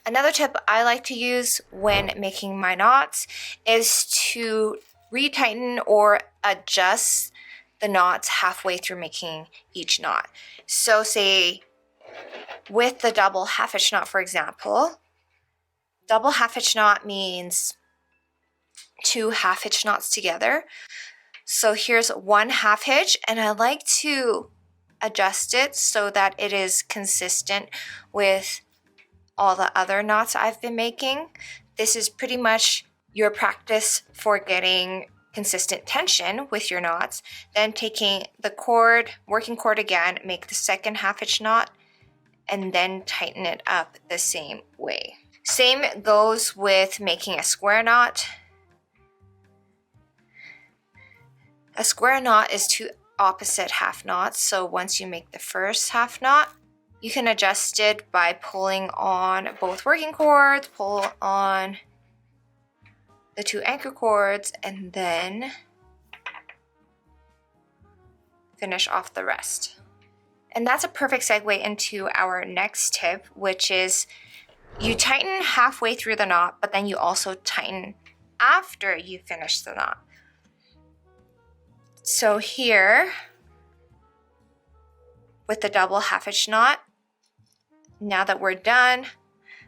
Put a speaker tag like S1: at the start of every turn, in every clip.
S1: Another tip I like to use when making my knots is to retighten or adjust the knots halfway through making each knot. So say with the double half hitch knot, for example, double half hitch knot means 2 half hitch knots together. So here's 1 half hitch, and I like to adjust it so that it is consistent with all the other knots I've been making. This is pretty much your practice for getting consistent tension with your knots. Then taking the cord, working cord again, make the second half hitch knot, and then tighten it up the same way. Same goes with making a square knot. A square knot is 2 opposite half knots, so once you make the first half knot, you can adjust it by pulling on both working cords, pull on the 2 anchor cords, and then finish off the rest. And that's a perfect segue into our next tip, which is you tighten halfway through the knot, but then you also tighten after you finish the knot. So here, with the double half hitch knot, now that we're done,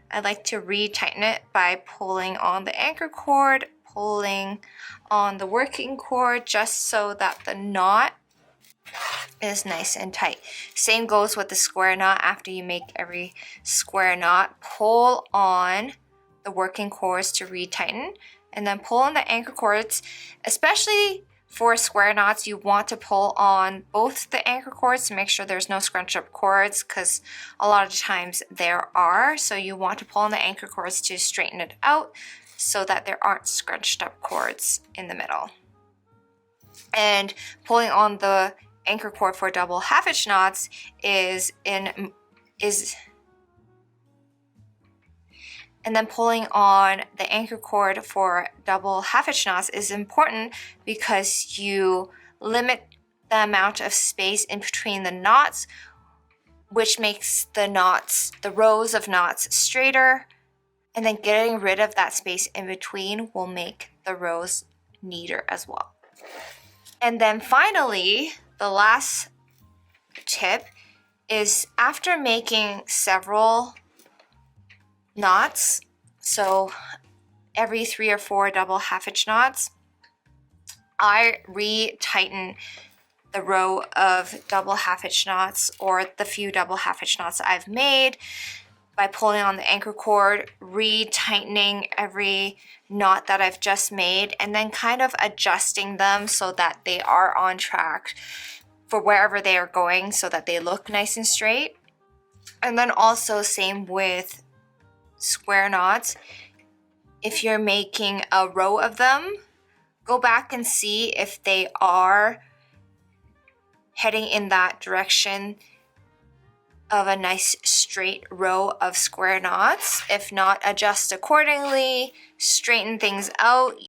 S1: I like to retighten it by pulling on the anchor cord, pulling on the working cord, just so that the knot is nice and tight. Same goes with the square knot. After you make every square knot, pull on the working cords to retighten, and then pull on the anchor cords. Especially for square knots, you want to pull on both the anchor cords to make sure there's no scrunch up cords, because a lot of times there are. So you want to pull on the anchor cords to straighten it out so that there aren't scrunched up cords in the middle. And pulling on the anchor cord for double half hitch knots and then pulling on the anchor cord for double half hitch knots is important because you limit the amount of space in between the knots, which makes the rows of knots straighter, and then getting rid of that space in between will make the rows neater as well. And then finally, the last tip is after making several knots, so every 3 or 4 double half hitch knots, I re-tighten the row of double half hitch knots or the few double half hitch knots I've made by pulling on the anchor cord, re-tightening every knot that I've just made, and then kind of adjusting them so that they are on track for wherever they are going so that they look nice and straight. And then also same with square knots. If you're making a row of them, go back and see if they are heading in that direction of a nice straight row of square knots. If not, adjust accordingly, straighten things out.